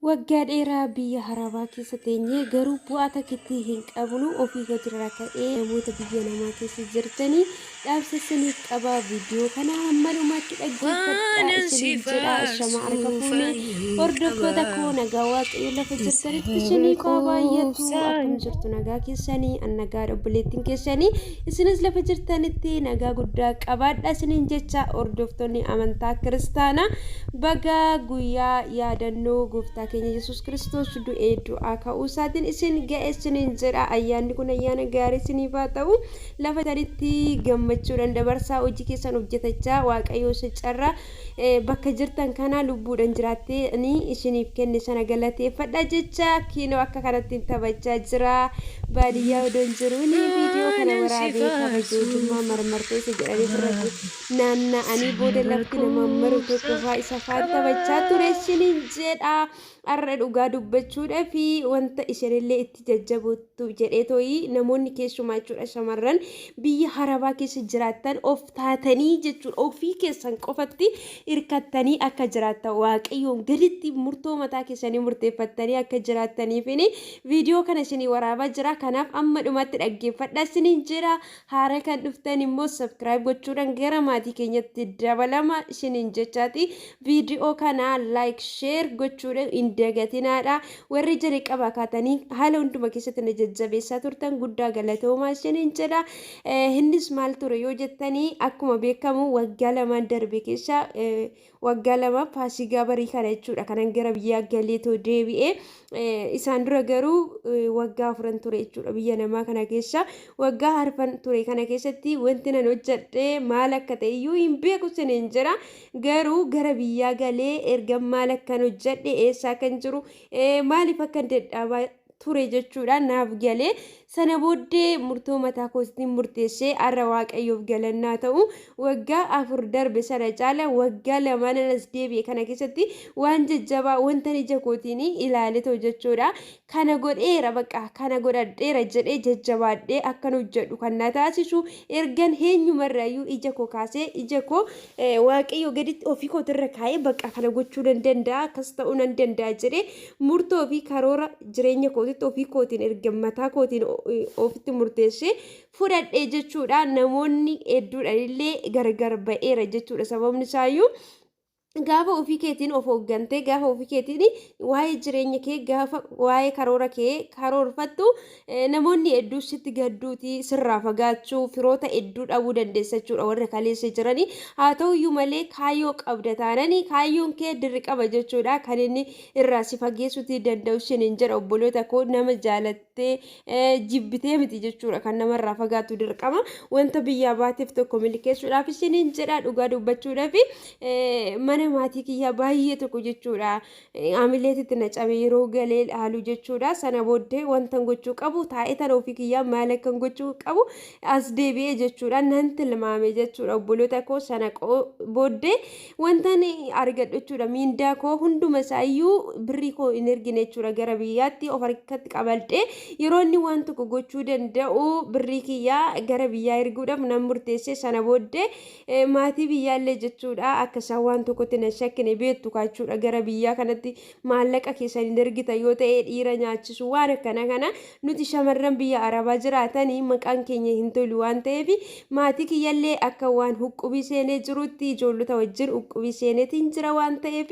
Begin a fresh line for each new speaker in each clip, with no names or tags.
Waggaa dheeraa biyya Arabaa keessa teenyee garuu bu'aa takkitti hin qabnu ofii irraa ka'ee namoota biyya namaa keessa jirtanii dhaabsisaniif qaba. Viidiyoo kana hamma dhumaatti dhaggeeffadhaa isiniin jedha. Shama harka fuunee hordoftoota koo nagaa waaqayyo lafa jirtanitti isiniif haa baay'atu. Akkam jirtu nagaa keessanii nagaa obboleettiin keessanii isinis lafa jirtanitti nagaa guddaa qabaadha isiniin jecha hordoftoonni amantaa kiristaanaa baga guyyaa yaadannoo gooftaa keenya Yesus Kristos du'ee du'aa ka'uu isaatiin isin ga'eessiniin jedha. Ayyaanni kun ayyaana gaarii isiniif haa ta'u. Lafa sanitti gammachuudhaan dabarsaa hojii keessan hojjetachaa waaqayyo carraa bakka jirtan kana lubbuudhaan jiraattanii isiniif kenne sana galateeffadha jecha kiinoo akka kanatti taphachaa jira. Baadiyyaa odoon jiruun viidiyoo kana waraabee kabajootummaa marmarteessa jedhanii birratti naanna'anii booda lafti nama maru tokko fa'aa isa fa'aa taphachaa ture isiniin jedha. Arra dhugaa dubbachuudha fi wanta isinillee itti jajjaboottu jedhee tooyi namoonni keessumaa jechuudha shamarran biyya Arabaa keessa jiraattan of taatanii jechuudha ofii keessan qofatti hirkattanii akka jiraattan waaqayyoon gaditti murtoo mataa keessanii murteeffattanii akka jiraattaniifini viidiyoo kana isinii waraabaa jira. Kanaaf amma dhumatti dhaggeeffadhaa isiniin jira. Haara kan dhuftan immoo subscribe gochuudhaan gara maatii keenyatti dabalama isiniin jechaati. Viidiyoo kana like share gochuudhaan dagatinaadha. Warri jalqaba kaatanii haala hunduma keessatti na jajjabeessaa turtan guddaa galatoomaa isiniin jedha. Innis maal ture yoo jettanii akkuma beekamu waggaa lamaan darbe keessa waggaa lama faasigaa barii kana jechuudha kanan gara biyyaa galeetoo deebi'ee isaan dura garuu waggaa 4 ture jechuudha biyya namaa kana keessa waggaa 4 ture kana keessatti wanti nan hojjedhe maal akka ta'e iyyuu hin beeku isiniin jira. Garuu gara biyyaa galee ergan maal akkan hojjedhe eessaa kan jiru maaliif akka dadhabaa ture jechuudha naaf galee sana booddee murtoo mataa kootiin murteessee arra waaqayyoof galannaa ta'u waggaa 4 darbe sana caala waggaa lamaan as deebi'e kana keessatti waan jajjabaa wanta ija kootiin ilaalee jechuudha. Kana godheera baqa kana godhadheera jedhee jajjabaadhee akkan hojjedhu kan na taasisu ergan eenyumarraayyuu ija koo kaasee ija koo waaqayyo gaditti ofii kootirra kaa'ee baqa kana gochuu danda'a akkas ta'uu nan danda'a jedhee murtoo fi karoora jireenya kootitti ofii kootiin erga mataa kootiin ofitti murteessee fudhadhee jechuudha. Namoonni hedduudhaan illee gargar ba'eera jechuudha. Sababni isaayyuu gaafa ofii keetiin of hoggantee gaafa ofii keetiin waa'ee jireenya kee gaafa waa'ee karoora kee karoorfattu namoonni hedduu sitti gadduuti sirraa fagaachuu firoota hedduu dhabuu dandeessa jechuudha warra kaleessa jiranii. Haa ta'uyyuu malee kaayyoo qabda taananii kaayyoon kee dirqama jechuudha kan inni irraa si fageessuutii danda'u isiniin jedha. Obboloota koo nama jaalattee jibbitee miti jechuudha kan namarraa fagaatu dirqama wanta biyyaa baateef tokko milkeessuudhaaf isiniin jedha. Dhugaa dubbachuudhaaf mana maatii kiyyaa baay'ee tokko jechuudha amileetitti na cabe yeroo galee haalu jechuudha. Sana booddee wantan gochuu qabu taa'ee tan ofii kiyyaa maal akkan gochuu qabu as deebi'ee jechuudha nan tilmaame jechuudha. Obboloota koo sana booddee wantan argadhu jechuudha miindaa koo hunduma isaayyuu birrii koo hin ergine jechuudha gara biyyaatti of harkatti qabadhee yeroo inni waan tokko gochuu danda'u birrii kiyyaa gara biyyaa erguudhaaf nan murteesse. Sana booddee maatii biyyaallee jechuudha akka isaan waan tokko na shakkine beektu kaachuudha gara biyyaa kanatti maallaqa keessanii ergita yoo ta'e dhiira nyaachisu waan akkana kana nuti shamarran biyya Arabaa jiraatanii maqaan keenya hin tolu waan ta'eef maatii kiyyallee akka waan huqqubii seenee jirutti ijoollota wajjin huqqubii seeneetiin jira waan ta'eef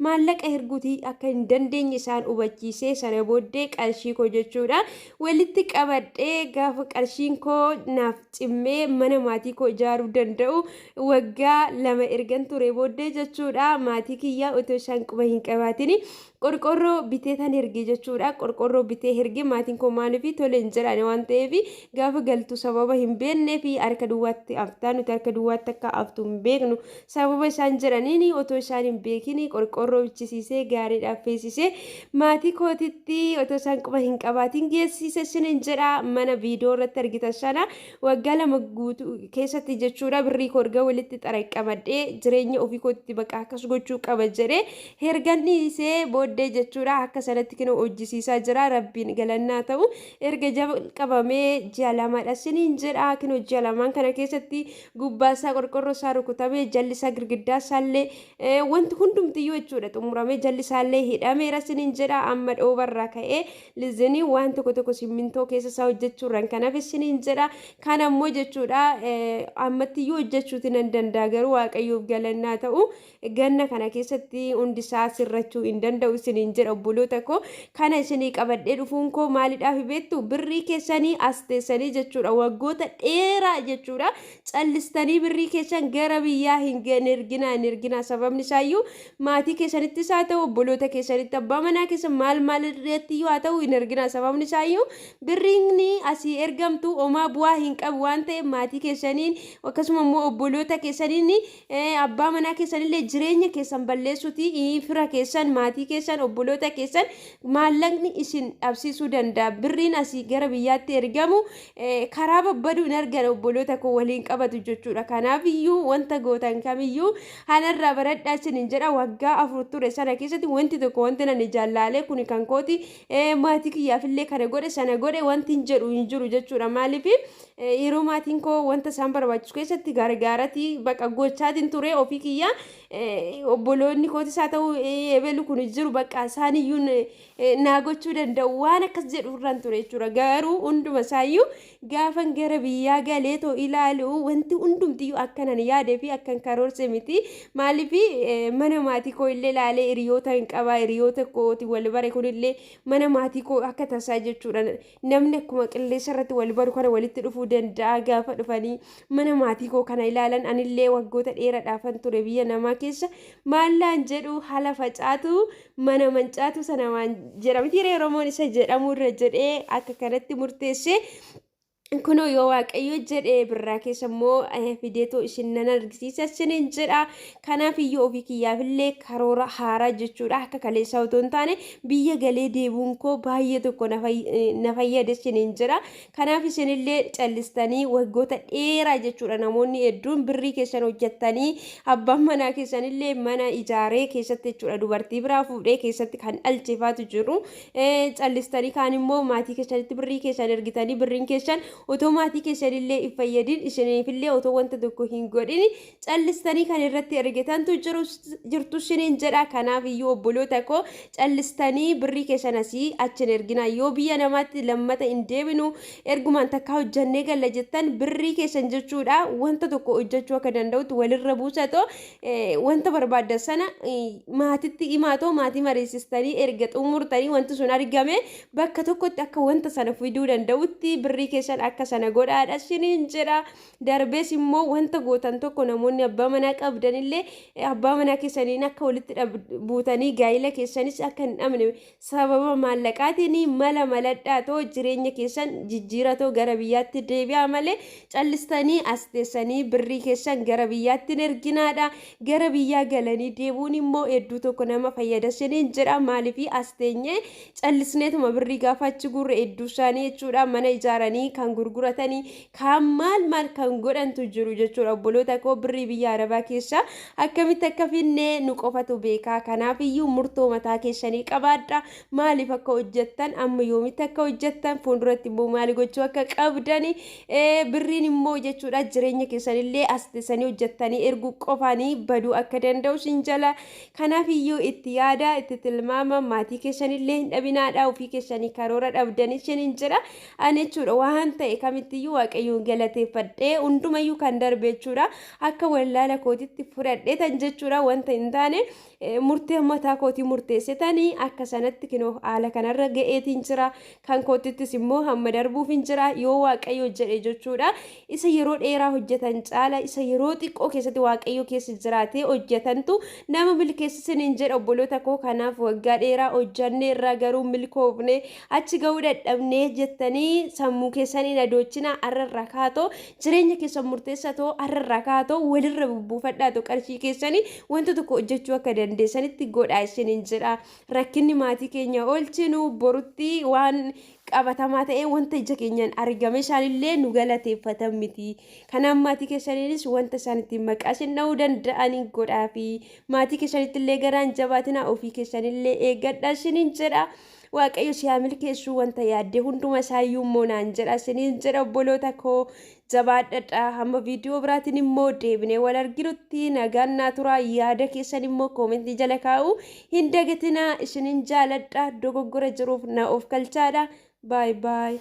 maallaqa erguutii akka hin dandeenye isaan hubachiisee sana booddee qarshii koo jechuudha walitti qabadhee gaafa qarshiin koo naaf cimmee mana maatii koo ijaaruu danda'u waggaa 2 ergan ture booddee jechuudha. Maatii kiyyaa otoo isaan quba hin qabaatin qorqorroo bitee tan erge jechuudha. Qorqorroo bitee erge maatiin koo maaliif tole hin jedhan waan ta'eef gaafa galtu sababa hin beeknee fi harka duwwaatti aftaa nuti harka duwwaatti akka aftu hin beeknu sababa isaan jedhaniin otoo isaan hin beekin qorqorroo bichisiisee gaariidhaaf feesisee maatii kootitti otoo isaan quba hin qabaatin geessise isiniin jedha. Mana viidiyoo irratti argitan sana waggaa 2 guutuu keessatti jechuudha birrii koo erga walitti xaraqqamadhee jireenya ofii kootitti baqa akkas gochuu qaba jedhee ergan dhiisee booddee jechuudha akka sanatti kinoo hojjisiisaa jira. Rabbiin galannaa ta'u erga jalqabamee ji'a lamadha siniin jedha. Kinoo ji'a lamaan kana keessatti gubbaasaa qorqorroo isaa rukutamee jalli isaa girgiddaa isaallee wanti hundumtiyyuu jechuudha xumuramee jalli isaallee hidhameera siniin jedha. Amma dhoobarraa ka'ee lizinii waan tokko simmintoo keessa isaa hojjechuurraan kanaaf siniin jedha. Kan ammoo jechuudha ammattiyyuu hojjechuuti nan danda'a garuu waaqayyoof galannaa ta'u ganna kana keessatti hundisaa sirrachuu hin danda'u siniin jedha obboloota koo. Kana isinii qabadhee dhufuun koo maalidhaaf beektu birrii keessanii as teessanii jechuudha waggoota dheeraa jechuudha callistanii birrii keessan gara biyyaa hin erginaa sababni isaayyuu maatii keessanittis haa ta'u obboloota keessanitti abbaa manaa keessan maal irratti haa ta'u hin erginaa sababni isaayyuu birriin asii ergamtu homaa bu'aa hin qabu waan ta'eef maatii keessaniin akkasuma immoo obboloota keessaniin abbaa manaa keessanillee jireenya keessan balleessuuti fira keessan maatii keessan obboloota keessan maallaqni isin dhabsiisuu danda'a. Birriin asii gara biyyaatti ergamu karaa babbaduu hin argan obboloota koo waliin qabatu jechuudha. Kanaaf iyyuu wanta gootan kamiyyuu hanarraa baradhaa isiniin jedha. Waggaa 4 ture sana keessatti wanti tokko wanti nan jaalladhe kun kan kooti maatii kiyyaafillee kana godhe sana godhe wanti hin jedhu hin jiru jechuudha. Maaliif yeroo maatiin koo wanta isaan barbaachisu keessatti gargaarati baqa gochaatiin ture ofii kiyyaa obboloonni kootis haa ta'u eebelu kun jiru baqa isaaniyyuu naa gochuu danda'u waan akkas jedhu irraan ture jechuudha. Garuu hunduma isaayyuu gaafan gara biyyaa galee too ilaalu wanti hundumtiyyuu akkanan yaadee fi akkan karoorse miti. Maaliif mana maatii koo illee ilaalee hiriyoota hin qabaa hiriyoota kooti wal bare kunillee mana maatii koo akka tasaa jechuudha. Namni akkuma qilleensa irratti wal baru kana walitti dhufuu danda'a gaafa dhufanii mana maatii koo kana ilaalan anillee waggoota dheeraadhaafan ture biyya namaa keessa maallaan jedhu haala facaatu mana mancaatu sana waan jedhamti Oromoon isa jedhamu irra jedhee akka kanatti murteesse. Kunoo yoo waaqayyo jedhee birraa keessa immoo fideetoo isin nan argisiisa isiniin jedha. Kanaaf iyyuu ofii kiyyaafillee karoora haaraa jechuudha akka kaleessaa otoo hin taane biyya galee deebuun koo baay'ee tokko na fayyada isiniin jedha. Kanaaf isinillee callistanii waggoota dheeraa jechuudha namoonni hedduun birrii keessan hojjettanii abbaan manaa keessanillee mana ijaaree keessatti jechuudha dubartii biraa fuudhee keessatti kan dhalchifaatu jiru. Callistanii kaan immoo maatii keessanitti birrii keessan ergitanii birriin keessan otoo maatii keessanillee hin fayyadin isiniifillee otoo wanta tokko hin godhin callistanii kan irratti ergitantu jirtu isiniin jedha. Kanaaf iyyuu obboloota koo callistanii birrii keessan asii achin ergina yoo biyya namaatti lammata hin deebinu ergumaan takka hojjannee galla jettan birrii keessan jechuudha wanta tokko hojjechuu akka danda'utti walirra buusatoo wanta barbaaddan sana maatitti himaatoo maatii mariisistanii erga xumurtanii wanti sun argame bakka tokkotti akka wanta sana fiduu danda'utti birrii keessan akka sana godhaadha isiniin jedha. Darbees immoo wanta gootan tokko namoonni abbaa manaa qabdanillee abbaa manaa keessaniin akka walitti buutanii gaa'ila keessanis akka hin dhabne sababa maallaqaatiin maladhaatoo jireenya keessan jijjiiratoo gara biyyaatti deebi'aa malee callistanii as teessanii birrii keessan gara biyyaatti erginaadha. Gara biyyaa galanii deebuun immoo hedduu tokko nama fayyada isiniin jedha. Maaliif as teenyee callisneetuma birrii gaafachi gurre hedduu isaanii jechuudha mana ijaaranii kan gurguratanii kan maal kan godhantu jiru jechuudha. Obboloota koo birrii biyya arabaa keessa akkamitti akka finnee nu qofatu beekaa. Kanaaf iyyuu murtoo mataa keessanii qabaadha. Maaliif akka hojjettan amma yoomitti akka hojjettan fuulduratti immoo maali gochuu akka qabdani birriin immoo jechuudha jireenya keessanillee as teessanii hojjettanii ergu qofaanii baduu akka danda'u sin jala. Kanaaf iyyuu itti yaada itti tilmaama maatii keessanillee hin dhabinaadha ofii keessanii karoora dhabdanii isiniin jedha. Ani jechuudha waan ta'e kamittiyyuu waaqayyoon galateeffadhee hundumayyuu kan darbe jechuudha akka wallaala kootitti fudhadhee tan jechuudha wanta hin taane murtee mataa kootii murteessitanii akka sanatti kinoo haala kanarra ga'eetiin jira kan kootittis immoo hamma darbuuf hin jira yoo waaqayyo jedhe jechuudha. Isa yeroo dheeraa hojjetan caala isa yeroo xiqqoo keessatti waaqayyo keessa jiraatee hojjetantu nama milkeessa isiniin jedha obboloota koo. Kanaaf waggaa dheeraa hojjannee irraa garuu milkoofne achi ga'uu dadhabnee jettanii sammuu keessan keessanii dhadochina arra kaatoo jireenya keessa murteessa too arra kaatoo walirra bubbuufadhaa too qarshii keessanii wanta tokko hojjechuu akka dandeessanitti godhaa isiniin jedha. Rakkinni maatii keenya oolchinu borutti waan qabatamaa ta'ee wanta ija keenyaan argame isaanillee nu galateeffatan miti. Kanaaf maatii keessaniinis wanta isaanitti maqaa isin dha'uu danda'anii godhaa fi maatii keessanitti illee garaan jabaatina ofii keessanillee eeggadhaa isiniin jedha. Waaqayyo si haa milkeessu wanta yaadde hunduma isaayyuu immoo naan jedha isiniin jedha obboloota koo jabaadhadha. Hamma viidiyoo biraatiin immoo deebinee wal arginutti nagaan naa tura. Yaada keessan immoo koomentii jala kaa'u hin dagatinaa. Isiniin jaaladha. Dogoggora jiruuf na of galchaadha. Bye bye.